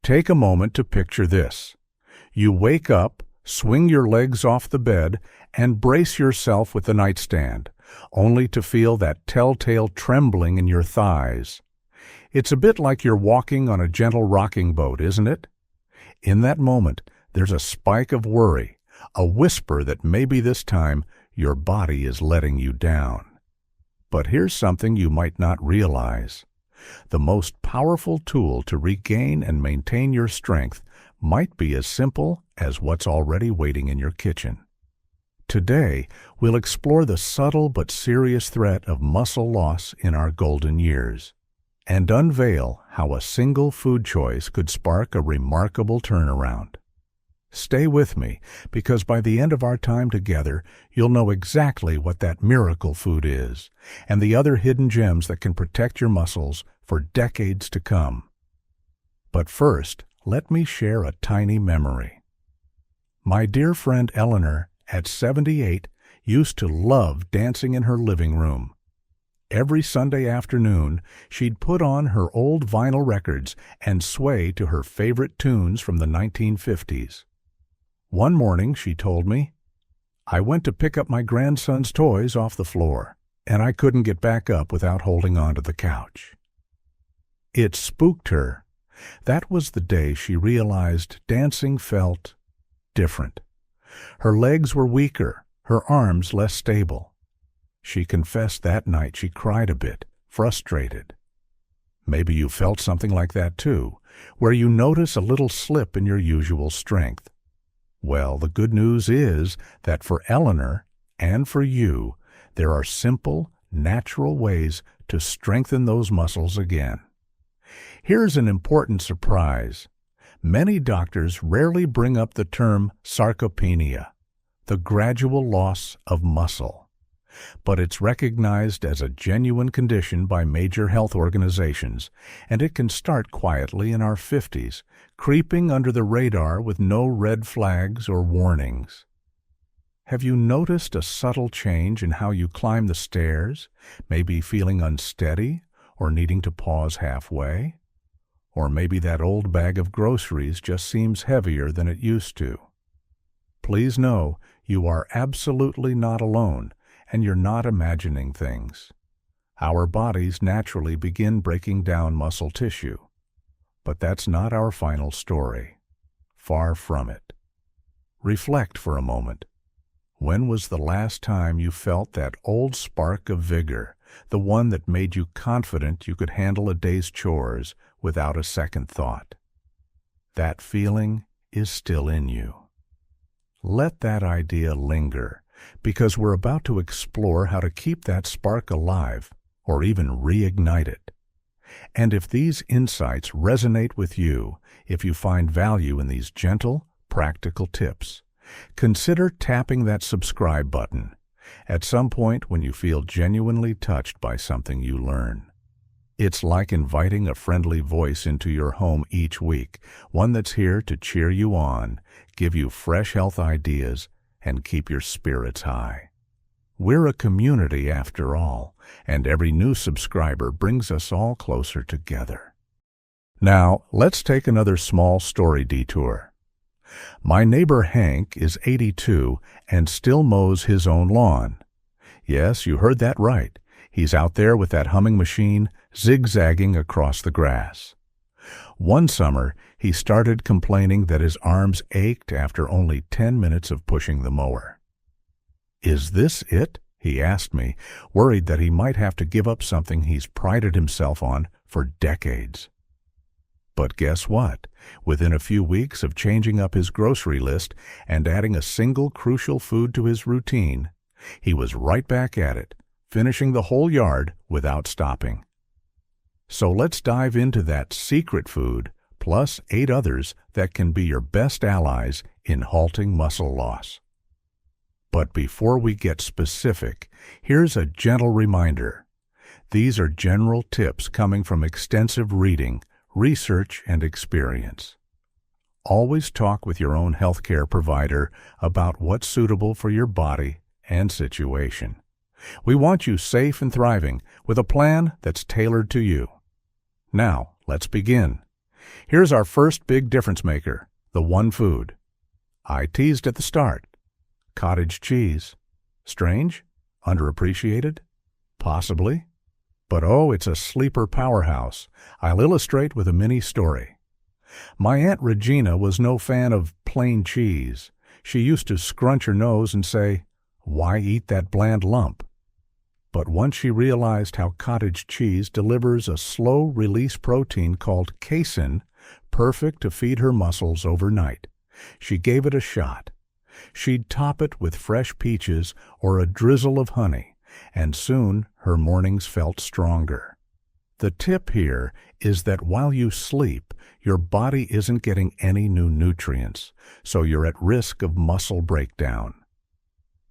Take a moment to picture this. You wake up, swing your legs off the bed, and brace yourself with the nightstand, only to feel that telltale trembling in your thighs. It's a bit like you're walking on a gentle rocking boat, isn't it? In that moment, there's a spike of worry, a whisper that maybe this time your body is letting you down. But here's something you might not realize. The most powerful tool to regain and maintain your strength might be as simple as what's already waiting in your kitchen. Today, we'll explore the subtle but serious threat of muscle loss in our golden years, and unveil how a single food choice could spark a remarkable turnaround. Stay with me, because by the end of our time together, you'll know exactly what that miracle food is, and the other hidden gems that can protect your muscles for decades to come. But first, let me share a tiny memory. My dear friend Eleanor, at 78, used to love dancing in her living room. Every Sunday afternoon, she'd put on her old vinyl records and sway to her favorite tunes from the 1950s. One morning, she told me, "I went to pick up my grandson's toys off the floor, and I couldn't get back up without holding onto the couch." It spooked her. That was the day she realized dancing felt different. Her legs were weaker, her arms less stable. She confessed that night she cried a bit, frustrated. Maybe you felt something like that too, where you notice a little slip in your usual strength. Well, the good news is that for Eleanor and for you, there are simple, natural ways to strengthen those muscles again. Here's an important surprise. Many doctors rarely bring up the term sarcopenia, the gradual loss of muscle. But it's recognized as a genuine condition by major health organizations, and it can start quietly in our 50s, creeping under the radar with no red flags or warnings. Have you noticed a subtle change in how you climb the stairs, maybe feeling unsteady or needing to pause halfway? Or maybe that old bag of groceries just seems heavier than it used to. Please know you are absolutely not alone, and you're not imagining things. Our bodies naturally begin breaking down muscle tissue. But that's not our final story. Far from it. Reflect for a moment. When was the last time you felt that old spark of vigor, the one that made you confident you could handle a day's chores without a second thought? That feeling is still in you. Let that idea linger, because we're about to explore how to keep that spark alive, or even reignite it. And if these insights resonate with you, if you find value in these gentle, practical tips, consider tapping that subscribe button at some point when you feel genuinely touched by something you learn. It's like inviting a friendly voice into your home each week, one that's here to cheer you on, give you fresh health ideas, and keep your spirits high. We're a community after all, and every new subscriber brings us all closer together. Now, let's take another small story detour. My neighbor Hank is 82 and still mows his own lawn. Yes, you heard that right. He's out there with that humming machine, zigzagging across the grass. One summer, he started complaining that his arms ached after only 10 minutes of pushing the mower. "Is this it?" he asked me, worried that he might have to give up something he's prided himself on for decades. But guess what? Within a few weeks of changing up his grocery list and adding a single crucial food to his routine, he was right back at it, finishing the whole yard without stopping. So let's dive into that secret food, plus 8 others that can be your best allies in halting muscle loss. But before we get specific, here's a gentle reminder. These are general tips coming from extensive reading, research, and experience. Always talk with your own healthcare provider about what's suitable for your body and situation. We want you safe and thriving with a plan that's tailored to you. Now, let's begin. Here's our first big difference maker, the one food. I teased at the start. Cottage cheese. Strange? Underappreciated? Possibly. But oh, it's a sleeper powerhouse. I'll illustrate with a mini story. My Aunt Regina was no fan of plain cheese. She used to scrunch her nose and say, "Why eat that bland lump?" But once she realized how cottage cheese delivers a slow-release protein called casein, perfect to feed her muscles overnight, she gave it a shot. She'd top it with fresh peaches or a drizzle of honey, and soon her mornings felt stronger. The tip here is that while you sleep, your body isn't getting any new nutrients, so you're at risk of muscle breakdown.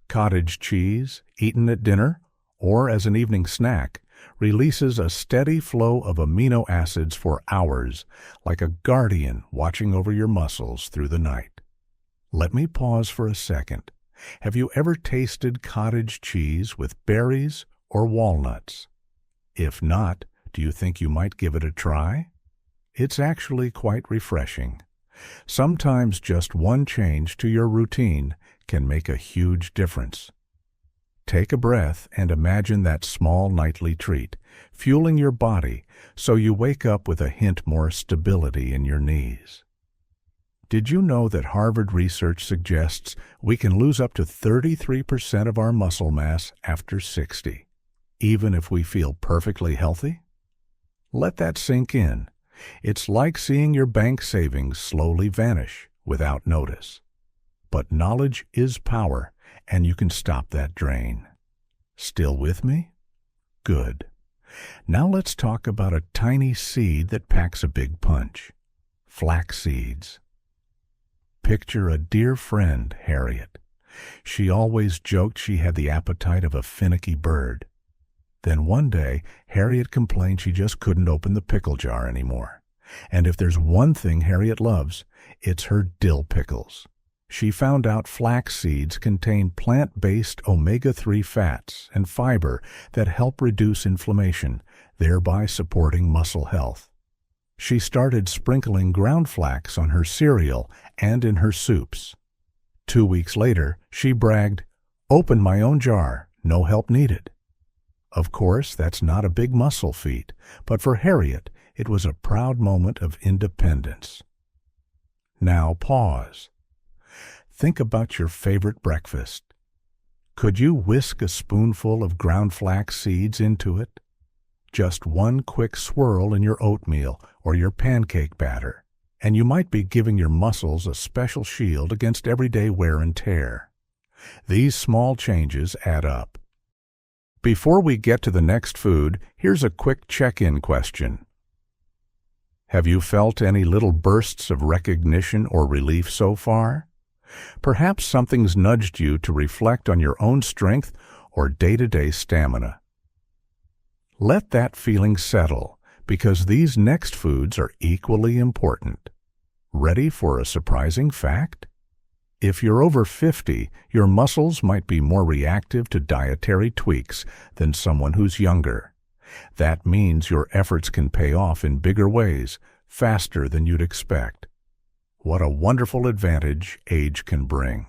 Cottage cheese, eaten at dinner or as an evening snack, releases a steady flow of amino acids for hours, like a guardian watching over your muscles through the night. Let me pause for a second. Have you ever tasted cottage cheese with berries or walnuts? If not, do you think you might give it a try? It's actually quite refreshing. Sometimes just one change to your routine can make a huge difference. Take a breath and imagine that small nightly treat, fueling your body so you wake up with a hint more stability in your knees. Did you know that Harvard research suggests we can lose up to 33% of our muscle mass after 60, even if we feel perfectly healthy? Let that sink in. It's like seeing your bank savings slowly vanish without notice. But knowledge is power, and you can stop that drain. Still with me? Good. Now let's talk about a tiny seed that packs a big punch. Flax seeds. Picture a dear friend, Harriet. She always joked she had the appetite of a finicky bird. Then one day, Harriet complained she just couldn't open the pickle jar anymore. And if there's one thing Harriet loves, it's her dill pickles. She found out flax seeds contain plant-based omega-3 fats and fiber that help reduce inflammation, thereby supporting muscle health. She started sprinkling ground flax on her cereal and in her soups. 2 weeks later, she bragged, "Open my own jar, no help needed." Of course, that's not a big muscle feat, but for Harriet, it was a proud moment of independence. Now pause. Think about your favorite breakfast. Could you whisk a spoonful of ground flax seeds into it? Just one quick swirl in your oatmeal or your pancake batter, and you might be giving your muscles a special shield against everyday wear and tear. These small changes add up. Before we get to the next food, here's a quick check-in question. Have you felt any little bursts of recognition or relief so far? Perhaps something's nudged you to reflect on your own strength or day-to-day stamina. Let that feeling settle, because these next foods are equally important. Ready for a surprising fact? If you're over 50, your muscles might be more reactive to dietary tweaks than someone who's younger. That means your efforts can pay off in bigger ways, faster than you'd expect. What a wonderful advantage age can bring.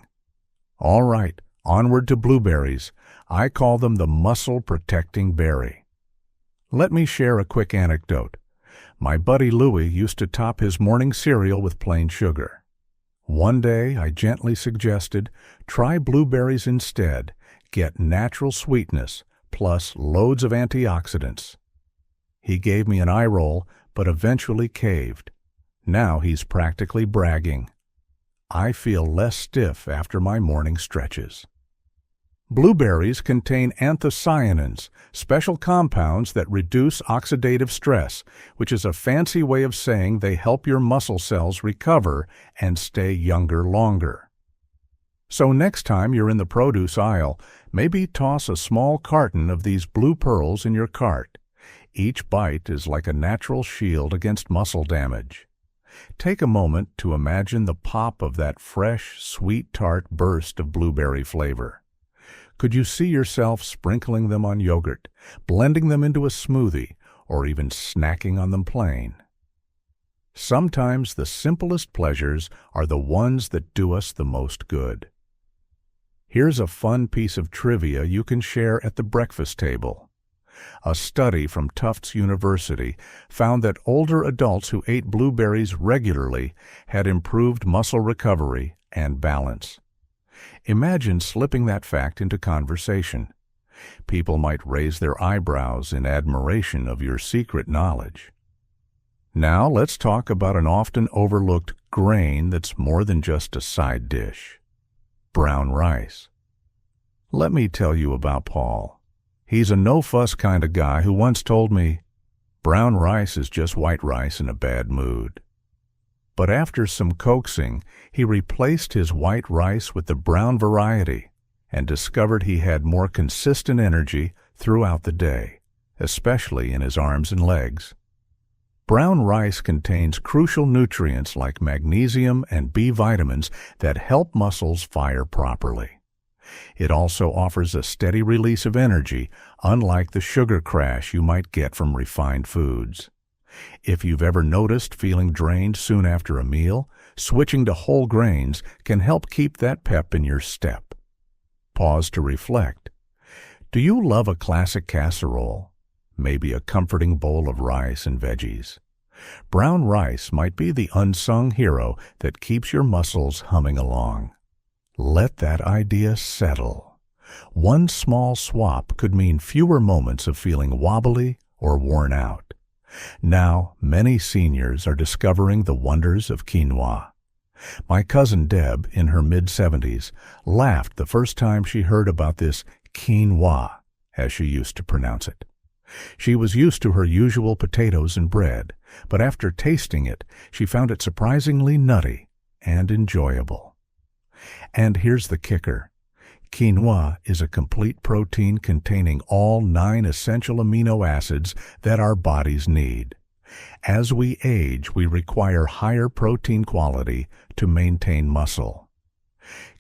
All right, onward to blueberries. I call them the muscle-protecting berry. Let me share a quick anecdote. My buddy Louie used to top his morning cereal with plain sugar. One day, I gently suggested, try blueberries instead. Get natural sweetness, plus loads of antioxidants. He gave me an eye roll, but eventually caved. Now he's practically bragging. I feel less stiff after my morning stretches. Blueberries contain anthocyanins, special compounds that reduce oxidative stress, which is a fancy way of saying they help your muscle cells recover and stay younger longer. So next time you're in the produce aisle, maybe toss a small carton of these blue pearls in your cart. Each bite is like a natural shield against muscle damage. Take a moment to imagine the pop of that fresh, sweet tart burst of blueberry flavor. Could you see yourself sprinkling them on yogurt, blending them into a smoothie, or even snacking on them plain? Sometimes the simplest pleasures are the ones that do us the most good. Here's a fun piece of trivia you can share at the breakfast table. A study from Tufts University found that older adults who ate blueberries regularly had improved muscle recovery and balance. Imagine slipping that fact into conversation. People might raise their eyebrows in admiration of your secret knowledge. Now let's talk about an often overlooked grain that's more than just a side dish: brown rice. Let me tell you about Paul. He's a no-fuss kind of guy who once told me, "Brown rice is just white rice in a bad mood." But after some coaxing, he replaced his white rice with the brown variety and discovered he had more consistent energy throughout the day, especially in his arms and legs. Brown rice contains crucial nutrients like magnesium and B vitamins that help muscles fire properly. It also offers a steady release of energy, unlike the sugar crash you might get from refined foods. If you've ever noticed feeling drained soon after a meal, switching to whole grains can help keep that pep in your step. Pause to reflect. Do you love a classic casserole? Maybe a comforting bowl of rice and veggies. Brown rice might be the unsung hero that keeps your muscles humming along. Let that idea settle. One small swap could mean fewer moments of feeling wobbly or worn out. Now, many seniors are discovering the wonders of quinoa. My cousin Deb, in her mid-70s, laughed the first time she heard about this quinoa, as she used to pronounce it. She was used to her usual potatoes and bread, but after tasting it, she found it surprisingly nutty and enjoyable. And here's the kicker. Quinoa is a complete protein containing all 9 essential amino acids that our bodies need. As we age, we require higher protein quality to maintain muscle.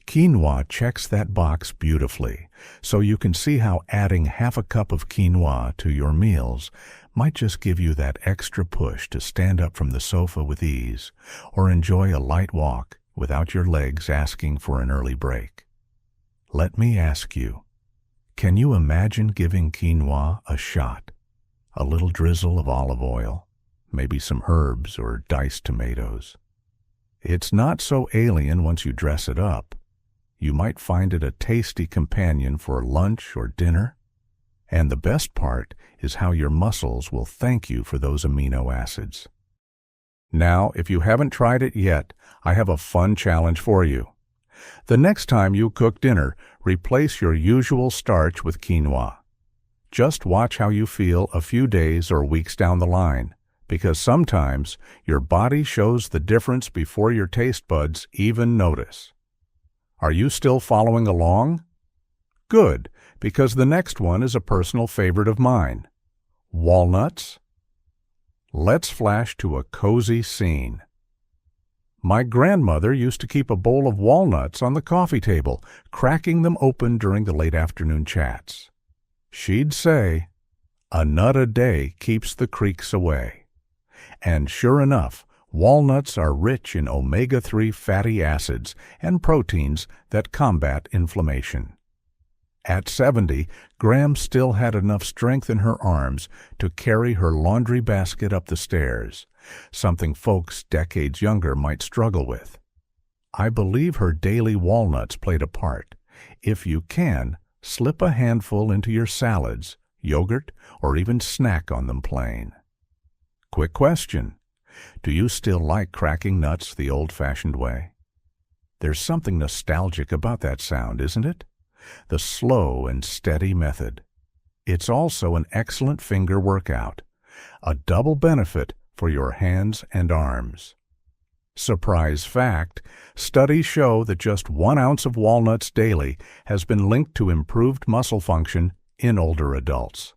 Quinoa checks that box beautifully, so you can see how adding half a cup of quinoa to your meals might just give you that extra push to stand up from the sofa with ease or enjoy a light walk without your legs asking for an early break. Let me ask you, can you imagine giving quinoa a shot? A little drizzle of olive oil, maybe some herbs or diced tomatoes. It's not so alien once you dress it up. You might find it a tasty companion for lunch or dinner. And the best part is how your muscles will thank you for those amino acids. Now, if you haven't tried it yet, I have a fun challenge for you. The next time you cook dinner, replace your usual starch with quinoa. Just watch how you feel a few days or weeks down the line, because sometimes your body shows the difference before your taste buds even notice. Are you still following along? Good, because the next one is a personal favorite of mine. Walnuts? Let's flash to a cozy scene. My grandmother used to keep a bowl of walnuts on the coffee table, cracking them open during the late afternoon chats. She'd say, "A nut a day keeps the creaks away." And sure enough, walnuts are rich in omega-3 fatty acids and proteins that combat inflammation. At 70, Graham still had enough strength in her arms to carry her laundry basket up the stairs, something folks decades younger might struggle with. I believe her daily walnuts played a part. If you can, slip a handful into your salads, yogurt, or even snack on them plain. Quick question. Do you still like cracking nuts the old-fashioned way? There's something nostalgic about that sound, isn't it? The slow and steady method. It's also an excellent finger workout, a double benefit for your hands and arms. Surprise fact, studies show that just 1 ounce of walnuts daily has been linked to improved muscle function in older adults.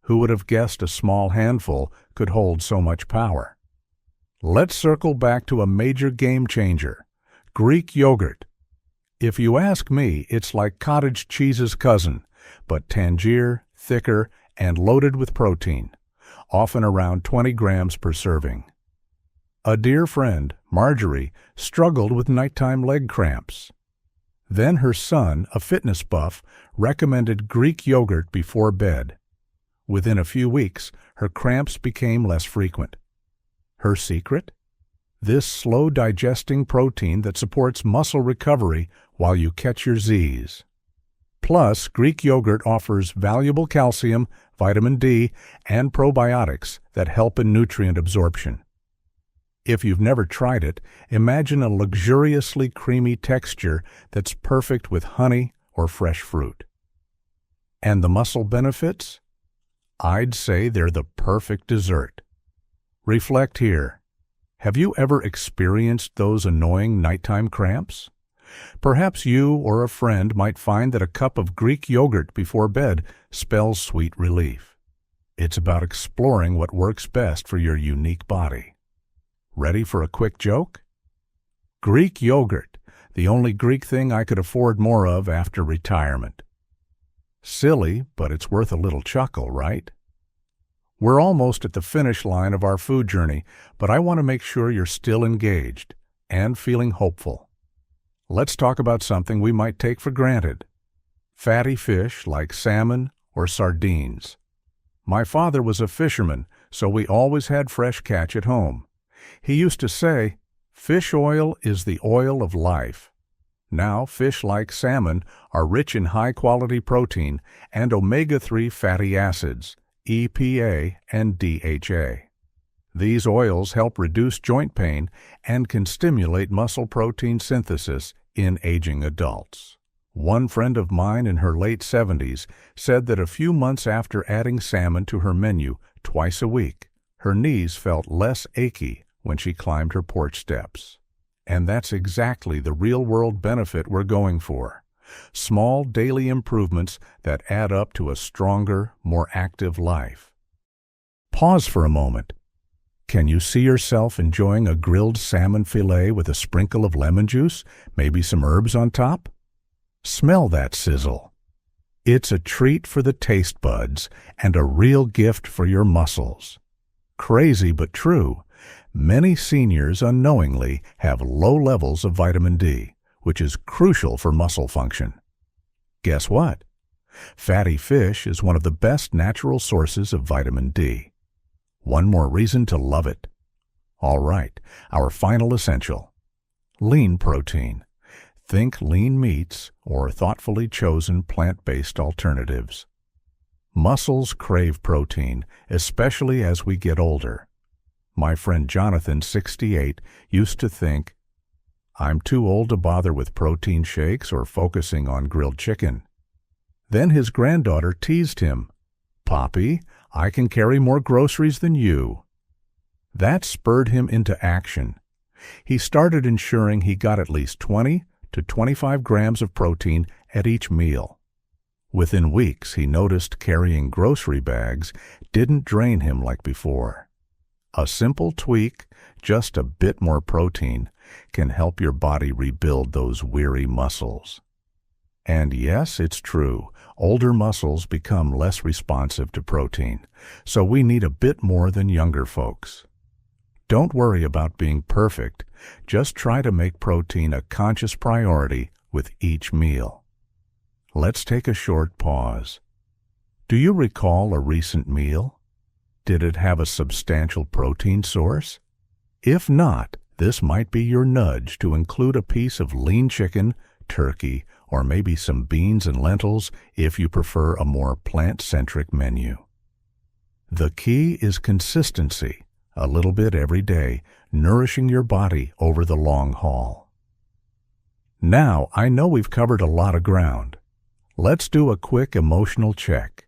Who would have guessed a small handful could hold so much power? Let's circle back to a major game changer, Greek yogurt. If you ask me, it's like cottage cheese's cousin, but Tangier, thicker, and loaded with protein, often around 20 grams per serving. A dear friend, Marjorie, struggled with nighttime leg cramps. Then her son, a fitness buff, recommended Greek yogurt before bed. Within a few weeks, her cramps became less frequent. Her secret? This slow-digesting protein that supports muscle recovery while you catch your Z's. Plus, Greek yogurt offers valuable calcium, vitamin D, and probiotics that help in nutrient absorption. If you've never tried it, imagine a luxuriously creamy texture that's perfect with honey or fresh fruit. And the muscle benefits? I'd say they're the perfect dessert. Reflect here. Have you ever experienced those annoying nighttime cramps? Perhaps you or a friend might find that a cup of Greek yogurt before bed spells sweet relief. It's about exploring what works best for your unique body. Ready for a quick joke? Greek yogurt, the only Greek thing I could afford more of after retirement. Silly, but it's worth a little chuckle, right? We're almost at the finish line of our food journey, but I want to make sure you're still engaged and feeling hopeful. Let's talk about something we might take for granted. Fatty fish like salmon or sardines. My father was a fisherman, so we always had fresh catch at home. He used to say, "Fish oil is the oil of life." Now, fish like salmon are rich in high-quality protein and omega-3 fatty acids, EPA and DHA. These oils help reduce joint pain and can stimulate muscle protein synthesis in aging adults. One friend of mine in her late 70s said that a few months after adding salmon to her menu twice a week, her knees felt less achy when she climbed her porch steps. And that's exactly the real-world benefit we're going for. Small daily improvements that add up to a stronger, more active life. Pause for a moment. Can you see yourself enjoying a grilled salmon fillet with a sprinkle of lemon juice, maybe some herbs on top? Smell that sizzle. It's a treat for the taste buds and a real gift for your muscles. Crazy but true. Many seniors unknowingly have low levels of vitamin D, which is crucial for muscle function. Guess what? Fatty fish is one of the best natural sources of vitamin D. One more reason to love it. All right, our final essential. Lean protein. Think lean meats or thoughtfully chosen plant-based alternatives. Muscles crave protein, especially as we get older. My friend Jonathan, 68, used to think, "I'm too old to bother with protein shakes or focusing on grilled chicken." Then his granddaughter teased him, "Poppy, I can carry more groceries than you." That spurred him into action. He started ensuring he got at least 20 to 25 grams of protein at each meal. Within weeks, he noticed carrying grocery bags didn't drain him like before. A simple tweak, just a bit more protein, can help your body rebuild those weary muscles. And yes, it's true, older muscles become less responsive to protein, so we need a bit more than younger folks. Don't worry about being perfect, just try to make protein a conscious priority with each meal. Let's take a short pause. Do you recall a recent meal? Did it have a substantial protein source? If not, this might be your nudge to include a piece of lean chicken, turkey, or maybe some beans and lentils if you prefer a more plant-centric menu. The key is consistency, a little bit every day, nourishing your body over the long haul. Now, I know we've covered a lot of ground. Let's do a quick emotional check.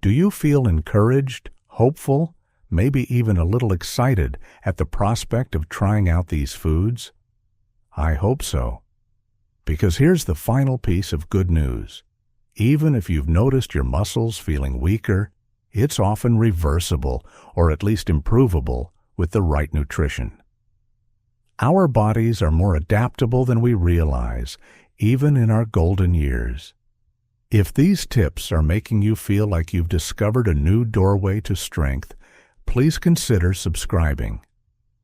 Do you feel encouraged, hopeful, maybe even a little excited at the prospect of trying out these foods? I hope so. Because here's the final piece of good news. Even if you've noticed your muscles feeling weaker, it's often reversible, or at least improvable, with the right nutrition. Our bodies are more adaptable than we realize, even in our golden years. If these tips are making you feel like you've discovered a new doorway to strength, please consider subscribing.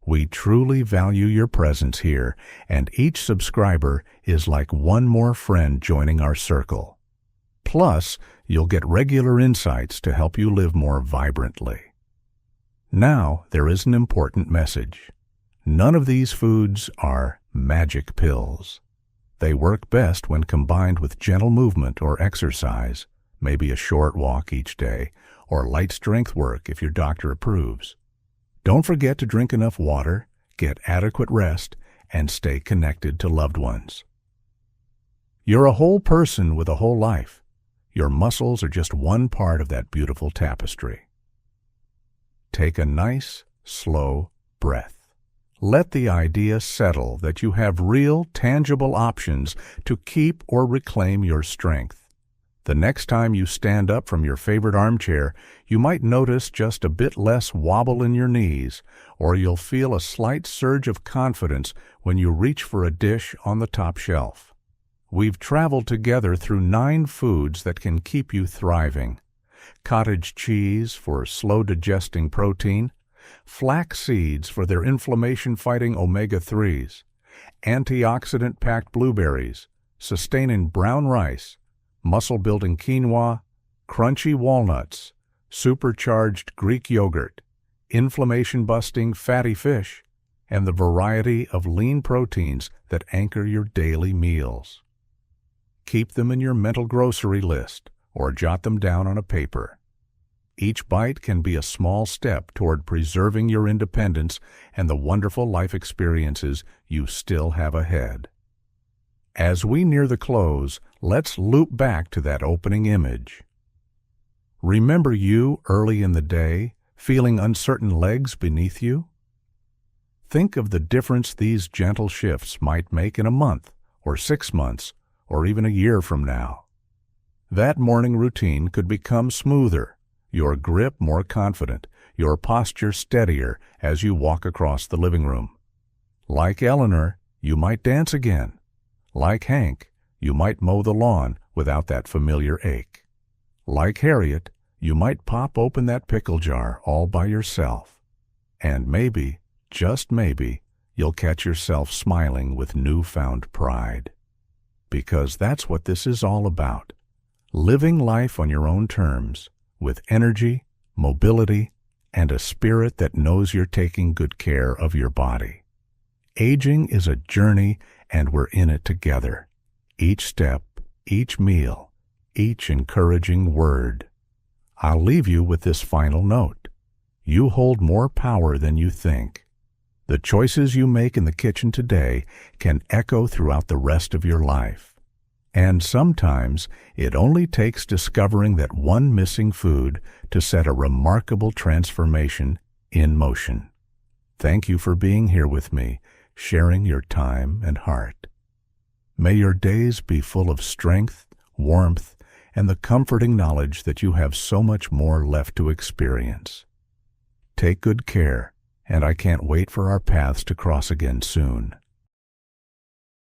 We truly value your presence here, and each subscriber is like one more friend joining our circle. Plus, you'll get regular insights to help you live more vibrantly. Now, there is an important message. None of these foods are magic pills. They work best when combined with gentle movement or exercise, maybe a short walk each day, or light strength work if your doctor approves. Don't forget to drink enough water, get adequate rest, and stay connected to loved ones. You're a whole person with a whole life. Your muscles are just one part of that beautiful tapestry. Take a nice, slow breath. Let the idea settle that you have real, tangible options to keep or reclaim your strength. The next time you stand up from your favorite armchair, you might notice just a bit less wobble in your knees, or you'll feel a slight surge of confidence when you reach for a dish on the top shelf. We've traveled together through 9 foods that can keep you thriving. Cottage cheese for slow-digesting protein, flax seeds for their inflammation-fighting omega-3s, antioxidant-packed blueberries, sustaining brown rice, muscle-building quinoa, crunchy walnuts, supercharged Greek yogurt, inflammation-busting fatty fish, and the variety of lean proteins that anchor your daily meals. Keep them in your mental grocery list or jot them down on a paper. Each bite can be a small step toward preserving your independence and the wonderful life experiences you still have ahead. As we near the close, let's loop back to that opening image. Remember you early in the day, feeling uncertain legs beneath you? Think of the difference these gentle shifts might make in a month, or 6 months, or even a year from now. That morning routine could become smoother, your grip more confident, your posture steadier as you walk across the living room. Like Eleanor, you might dance again. Like Hank, you might mow the lawn without that familiar ache. Like Harriet, you might pop open that pickle jar all by yourself. And maybe, just maybe, you'll catch yourself smiling with newfound pride. Because that's what this is all about. Living life on your own terms, with energy, mobility, and a spirit that knows you're taking good care of your body. Aging is a journey, and we're in it together. Each step, each meal, each encouraging word. I'll leave you with this final note. You hold more power than you think. The choices you make in the kitchen today can echo throughout the rest of your life. And sometimes it only takes discovering that one missing food to set a remarkable transformation in motion. Thank you for being here with me, sharing your time and heart. May your days be full of strength, warmth, and the comforting knowledge that you have so much more left to experience. Take good care, and I can't wait for our paths to cross again soon.